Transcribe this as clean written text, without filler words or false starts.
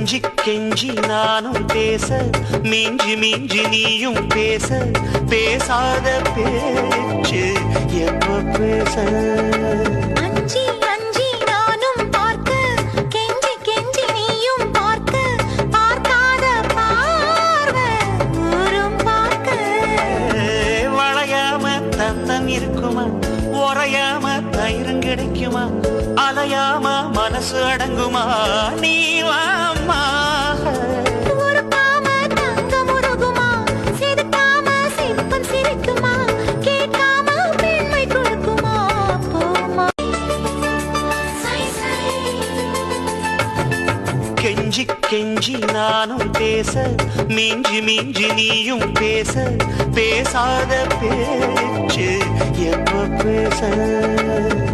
கெஞ்சி கெஞ்சி நானும் பேச மிஞ்சி மிஞ்சி நீயும் பேச பேசாத பேச்சு எப்ப பேச அஞ்சி அஞ்சி நானும் பார்க்க கெஞ்சி கெஞ்சி நீயும் பார்க்க பார்க்காத பார்வை ஊரும் பார்க்க வளையாம தந்தம் இருக்குமா உறையாம தயிரும் கிடைக்குமா அலையாம மனசு அடங்குமா நீ வாம்மா உருக்காம தங்கம் உருகுமா சிரிக்காம சிற்பம் சிரிக்குமா கேட்காம பெண்மை கொடுக்குமா போமா கெஞ்சி கெஞ்சி நானும் பேச மிஞ்சி மிஞ்சி நீயும் பேச பேசாத பேச்சு எப்ப பேச